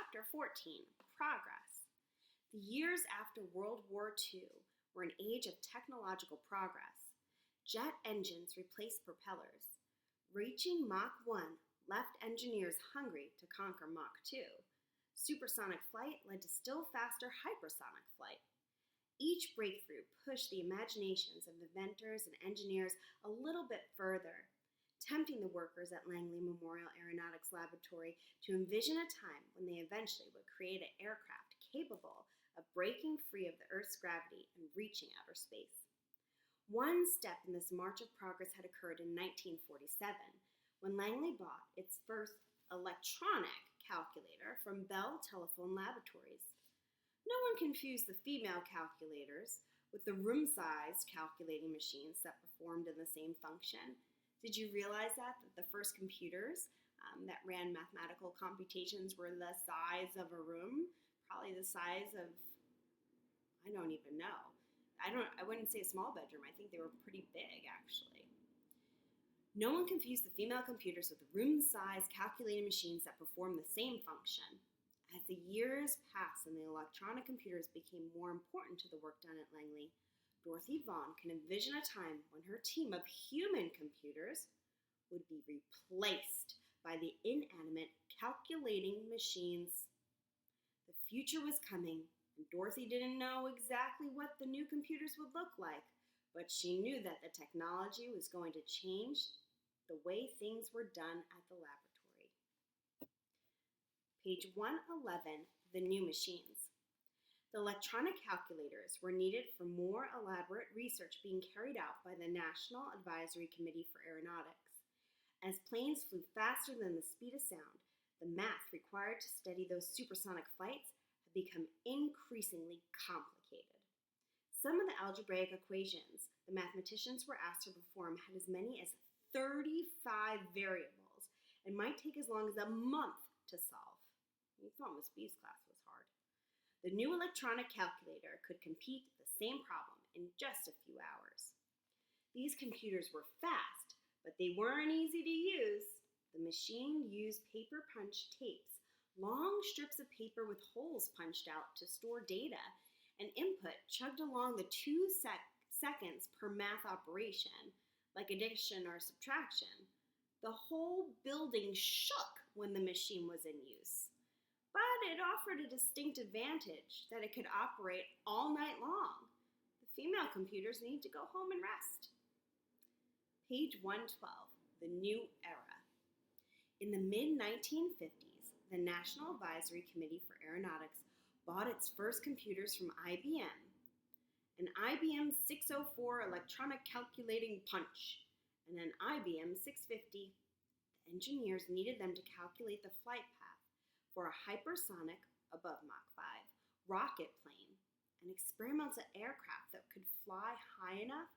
Chapter 14, Progress. The years after World War II were an age of technological progress. Jet engines replaced propellers. Reaching Mach 1 left engineers hungry to conquer Mach 2. Supersonic flight led to still faster hypersonic flight. Each breakthrough pushed the imaginations of inventors and engineers a little bit further, tempting the workers at Langley Memorial Aeronautics Laboratory to envision a time when they eventually would create an aircraft capable of breaking free of the Earth's gravity and reaching outer space. One step in this march of progress had occurred in 1947, when Langley bought its first electronic calculator from Bell Telephone Laboratories. No one confused the female calculators with the room-sized calculating machines that performed in the same function. Did you realize that the first computers that ran mathematical computations were the size of a room? Probably the size of, I don't even know. I wouldn't say a small bedroom. I think they were pretty big, actually. No one confused the female computers with the room-sized calculating machines that performed the same function. As the years passed and the electronic computers became more important to the work done at Langley, Dorothy Vaughan can envision a time when her team of human computers would be replaced by the inanimate calculating machines. The future was coming, and Dorothy didn't know exactly what the new computers would look like, but she knew that the technology was going to change the way things were done at the laboratory. Page 111, The New Machines. The electronic calculators were needed for more elaborate research being carried out by the National Advisory Committee for Aeronautics. As planes flew faster than the speed of sound, the math required to study those supersonic flights had become increasingly complicated. Some of the algebraic equations the mathematicians were asked to perform had as many as 35 variables and might take as long as a month to solve. You thought Miss B's class was hard. The new electronic calculator could compete the same problem in just a few hours. These computers were fast, but they weren't easy to use. The machine used paper punch tapes, long strips of paper with holes punched out to store data, and input chugged along the 2 seconds per math operation, like addition or subtraction. The whole building shook when the machine was in use. But it offered a distinct advantage that it could operate all night long. The female computers need to go home and rest. Page 112, The New Era. In the mid-1950s, the National Advisory Committee for Aeronautics bought its first computers from IBM, an IBM 604 electronic calculating punch, and an IBM 650. The engineers needed them to calculate the flight path for a hypersonic, above Mach 5, rocket plane, an experimental aircraft that could fly high enough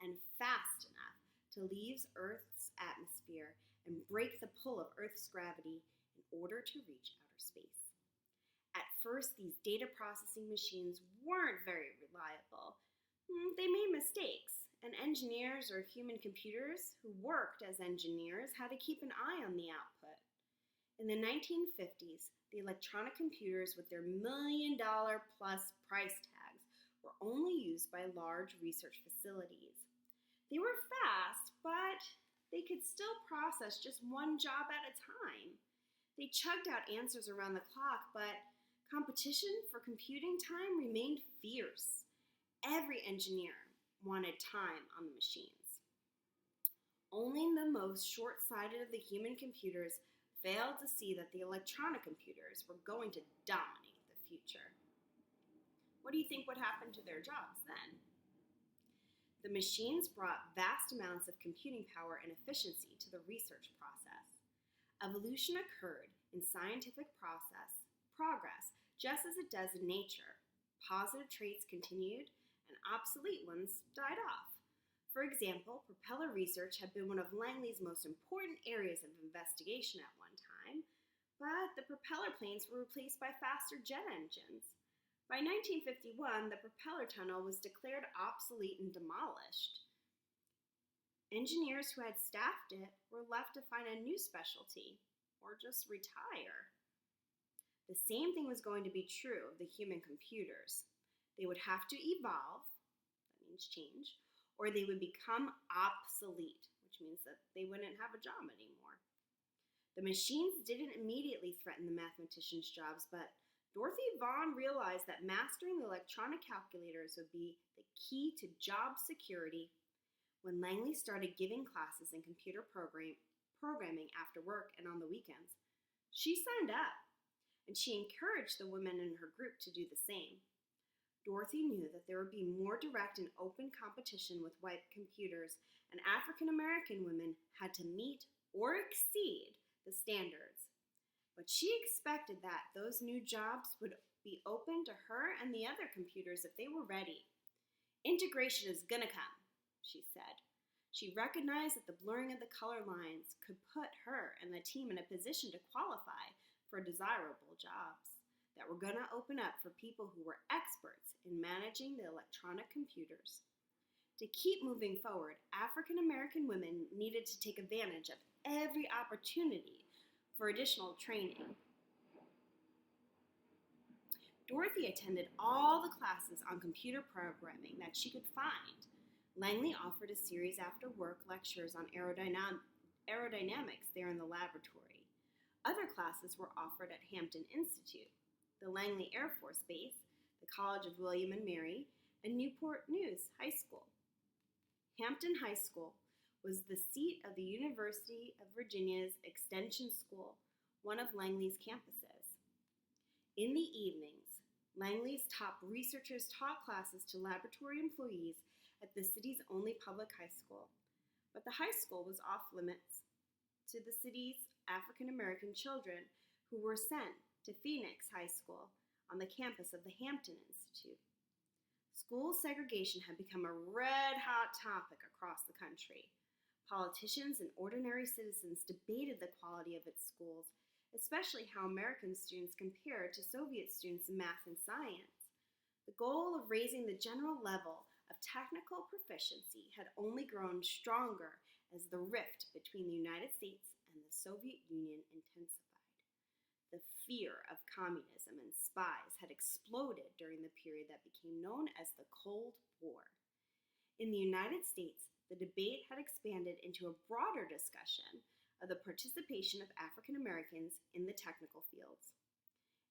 and fast enough to leave Earth's atmosphere and break the pull of Earth's gravity in order to reach outer space. At first, these data processing machines weren't very reliable. They made mistakes, and engineers or human computers who worked as engineers had to keep an eye on the output. In the 1950s, the electronic computers with their $1,000,000+ price tags were only used by large research facilities. They were fast, but they could still process just one job at a time. They chugged out answers around the clock, but competition for computing time remained fierce. Every engineer wanted time on the machines. Only the most short-sighted of the human computers failed to see that the electronic computers were going to dominate the future. What do you think would happen to their jobs then? The machines brought vast amounts of computing power and efficiency to the research process. Evolution occurred in scientific progress just as it does in nature. Positive traits continued and obsolete ones died off. For example, propeller research had been one of Langley's most important areas of investigation at one time, but the propeller planes were replaced by faster jet engines. By 1951, the propeller tunnel was declared obsolete and demolished. Engineers who had staffed it were left to find a new specialty or just retire. The same thing was going to be true of the human computers. They would have to evolve, that means change, or they would become obsolete, which means that they wouldn't have a job anymore. The machines didn't immediately threaten the mathematicians' jobs, but Dorothy Vaughan realized that mastering the electronic calculators would be the key to job security. When Langley started giving classes in computer programming after work and on the weekends, she signed up, and she encouraged the women in her group to do the same. Dorothy knew that there would be more direct and open competition with white computers, and African American women had to meet or exceed the standards. But she expected that those new jobs would be open to her and the other computers if they were ready. Integration is gonna come, she said. She recognized that the blurring of the color lines could put her and the team in a position to qualify for desirable jobs that were going to open up for people who were experts in managing the electronic computers. To keep moving forward, African American women needed to take advantage of every opportunity for additional training. Dorothy attended all the classes on computer programming that she could find. Langley offered a series after work lectures on aerodynamics there in the laboratory. Other classes were offered at Hampton Institute, the Langley Air Force Base, the College of William and Mary, and Newport News High School. Hampton High School was the seat of the University of Virginia's Extension School, one of Langley's campuses. In the evenings, Langley's top researchers taught classes to laboratory employees at the city's only public high school, but the high school was off limits to the city's African American children who were sent to Phoenix High School on the campus of the Hampton Institute. School segregation had become a red-hot topic across the country. Politicians and ordinary citizens debated the quality of its schools, especially how American students compared to Soviet students in math and science. The goal of raising the general level of technical proficiency had only grown stronger as the rift between the United States and the Soviet Union intensified. The fear of communism and spies had exploded during the period that became known as the Cold War. In the United States, the debate had expanded into a broader discussion of the participation of African Americans in the technical fields.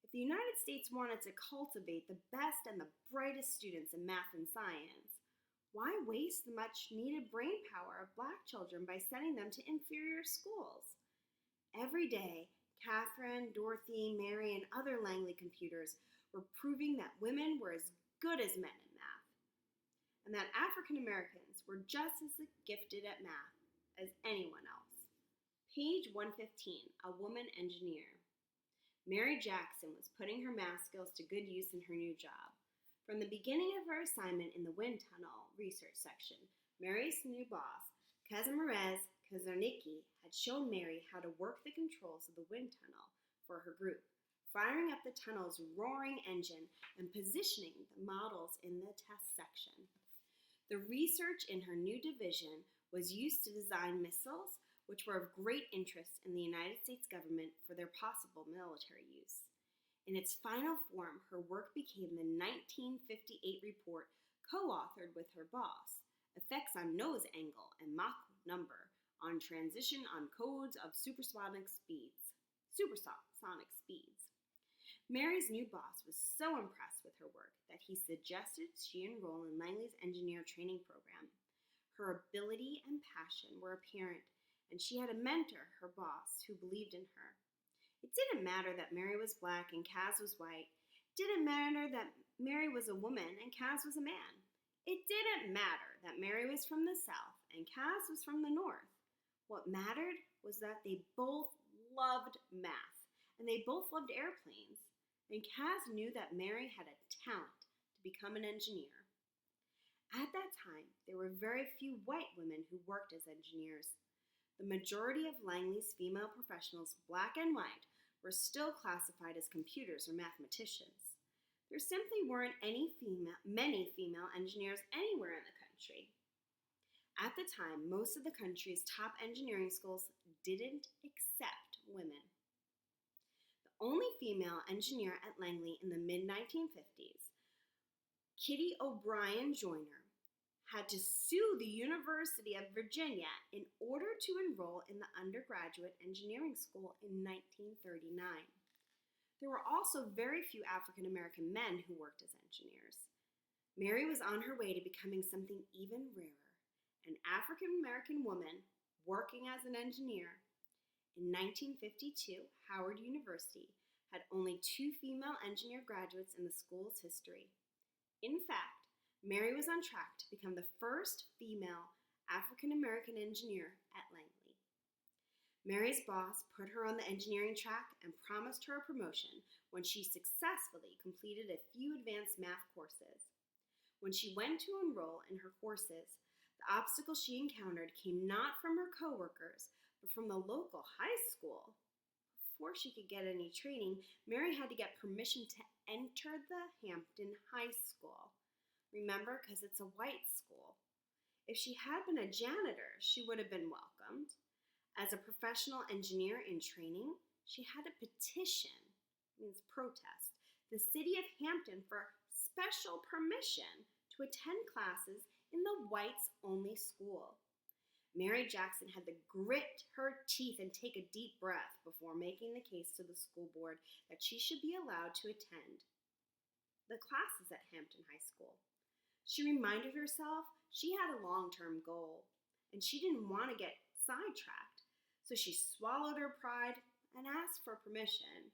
If the United States wanted to cultivate the best and the brightest students in math and science, why waste the much-needed brain power of Black children by sending them to inferior schools? Every day, Catherine, Dorothy, Mary, and other Langley computers were proving that women were as good as men in math, and that African Americans were just as gifted at math as anyone else. Page 115, a woman engineer. Mary Jackson was putting her math skills to good use in her new job. From the beginning of her assignment in the wind tunnel research section, Mary's new boss, Kazimierz Kozarnicki, had shown Mary how to work the controls of the wind tunnel for her group, firing up the tunnel's roaring engine and positioning the models in the test section. The research in her new division was used to design missiles, which were of great interest in the United States government for their possible military use. In its final form, her work became the 1958 report co-authored with her boss, Effects on Nose Angle and Mach Number on Transition on Codes of Supersonic Speeds. Mary's new boss was so impressed with her work that he suggested she enroll in Langley's engineer training program. Her ability and passion were apparent, and she had a mentor, her boss, who believed in her. It didn't matter that Mary was Black and Kaz was white. It didn't matter that Mary was a woman and Kaz was a man. It didn't matter that Mary was from the South and Kaz was from the North. What mattered was that they both loved math, and they both loved airplanes, and Kaz knew that Mary had a talent to become an engineer. At that time, there were very few white women who worked as engineers. The majority of Langley's female professionals, Black and white, were still classified as computers or mathematicians. There simply weren't many female engineers anywhere in the country. At the time, most of the country's top engineering schools didn't accept women. The only female engineer at Langley in the mid-1950s, Kitty O'Brien Joyner, had to sue the University of Virginia in order to enroll in the undergraduate engineering school in 1939. There were also very few African American men who worked as engineers. Mary was on her way to becoming something even rarer, an African American woman working as an engineer. In 1952, Howard University had only 2 female engineer graduates in the school's history. In fact, Mary was on track to become the first female African American engineer at Langley. Mary's boss put her on the engineering track and promised her a promotion when she successfully completed a few advanced math courses. When she went to enroll in her courses, the obstacles she encountered came not from her coworkers, but from the local high school. Before she could get any training, Mary had to get permission to enter the Hampton High School. Remember, because it's a white school. If she had been a janitor, she would have been welcomed. As a professional engineer in training, she had to petition, means protest, the city of Hampton for special permission to attend classes in the whites-only school. Mary Jackson had to grit her teeth and take a deep breath before making the case to the school board that she should be allowed to attend the classes at Hampton High School. She reminded herself she had a long-term goal, and she didn't want to get sidetracked, so she swallowed her pride and asked for permission,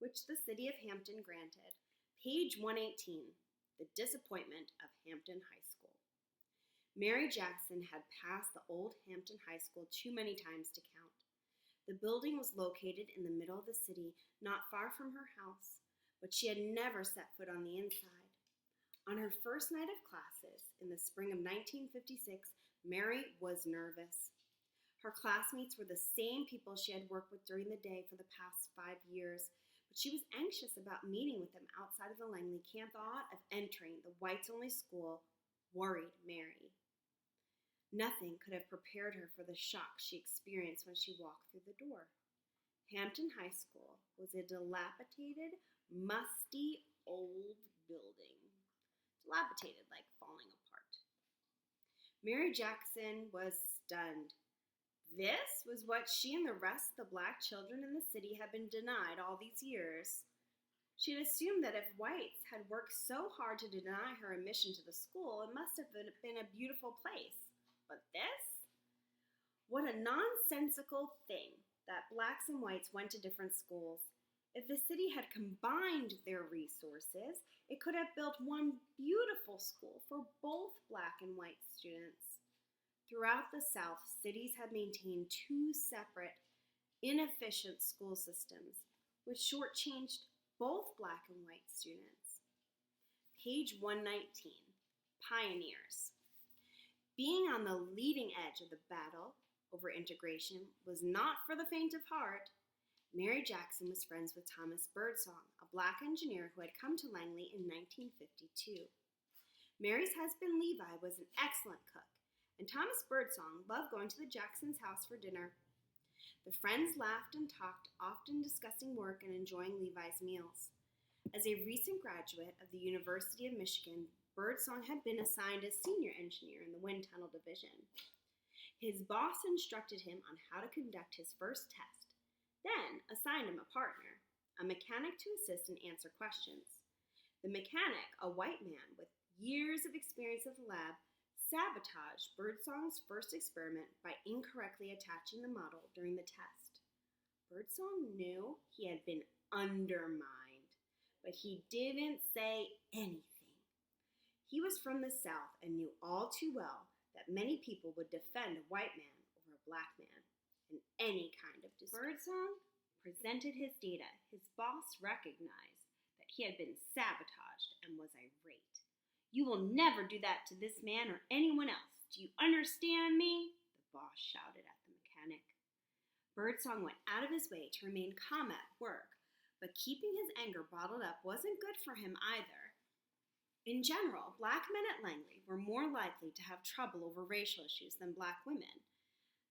which the city of Hampton granted. Page 118, The Disappointment of Hampton High School. Mary Jackson had passed the old Hampton High School too many times to count. The building was located in the middle of the city, not far from her house, but she had never set foot on the inside. On her first night of classes in the spring of 1956, Mary was nervous. Her classmates were the same people she had worked with during the day for the past 5 years, but she was anxious about meeting with them outside of the Langley camp. The thought of entering the whites-only school worried Mary. Nothing could have prepared her for the shock she experienced when she walked through the door. Hampton High School was a dilapidated, musty, old building. Dilapidated, like falling apart. Mary Jackson was stunned. This was what she and the rest of the black children in the city had been denied all these years. She had assumed that if whites had worked so hard to deny her admission to the school, it must have been a beautiful place. But this? What a nonsensical thing that blacks and whites went to different schools. If the city had combined their resources, it could have built one beautiful school for both black and white students. Throughout the South, cities had maintained 2 separate, inefficient school systems, which shortchanged both black and white students. Page 119, Pioneers. Being on the leading edge of the battle over integration was not for the faint of heart. Mary Jackson was friends with Thomas Birdsong, a black engineer who had come to Langley in 1952. Mary's husband Levi was an excellent cook, and Thomas Birdsong loved going to the Jacksons' house for dinner. The friends laughed and talked, often discussing work and enjoying Levi's meals. As a recent graduate of the University of Michigan, Birdsong had been assigned as senior engineer in the wind tunnel division. His boss instructed him on how to conduct his first test, then assigned him a partner, a mechanic to assist and answer questions. The mechanic, a white man with years of experience at the lab, sabotaged Birdsong's first experiment by incorrectly attaching the model during the test. Birdsong knew he had been undermined, but he didn't say anything. He was from the South and knew all too well that many people would defend a white man over a black man in any kind of dispute. Birdsong presented his data. His boss recognized that he had been sabotaged and was irate. "You will never do that to this man or anyone else. Do you understand me?" the boss shouted at the mechanic. Birdsong went out of his way to remain calm at work, but keeping his anger bottled up wasn't good for him either. In general, black men at Langley were more likely to have trouble over racial issues than black women.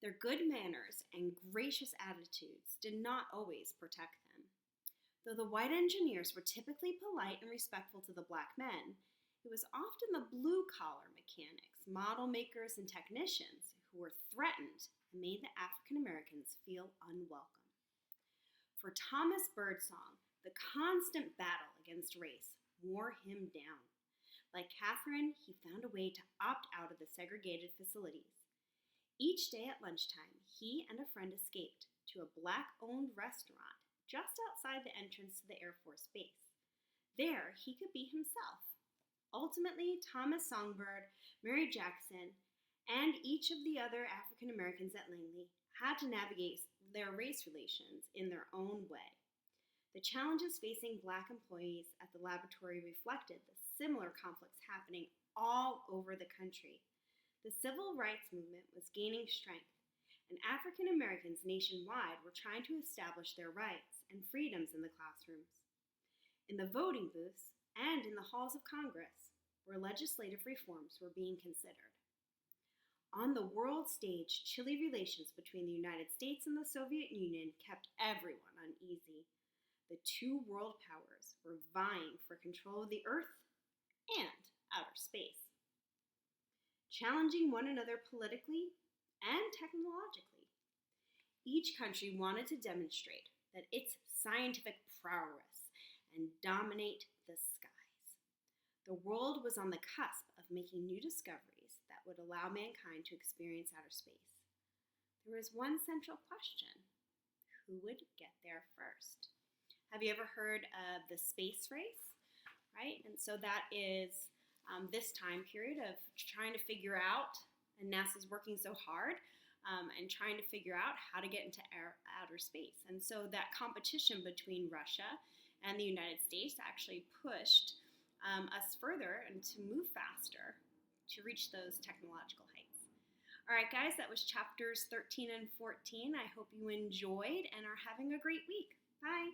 Their good manners and gracious attitudes did not always protect them. Though the white engineers were typically polite and respectful to the black men, it was often the blue-collar mechanics, model makers, and technicians who were threatened and made the African Americans feel unwelcome. For Thomas Birdsong, the constant battle against race wore him down. Like Catherine, he found a way to opt out of the segregated facilities. Each day at lunchtime, he and a friend escaped to a black-owned restaurant just outside the entrance to the Air Force Base. There, he could be himself. Ultimately, Thomas Songbird, Mary Jackson, and each of the other African Americans at Langley had to navigate their race relations in their own way. The challenges facing black employees at the laboratory reflected the similar conflicts happening all over the country. The civil rights movement was gaining strength, and African Americans nationwide were trying to establish their rights and freedoms in the classrooms, in the voting booths, and in the halls of Congress, where legislative reforms were being considered. On the world stage, chilly relations between the United States and the Soviet Union kept everyone uneasy. The two world powers were vying for control of the Earth and outer space, challenging one another politically and technologically. Each country wanted to demonstrate that its scientific prowess and dominate the skies. The world was on the cusp of making new discoveries that would allow mankind to experience outer space. There was one central question: who would get there first? Have you ever heard of the space race? Right? And so that is this time period of trying to figure out, and NASA's working so hard, and trying to figure out how to get into outer space. And so that competition between Russia and the United States actually pushed us further and to move faster to reach those technological heights. All right, guys, that was chapters 13 and 14. I hope you enjoyed and are having a great week. Bye.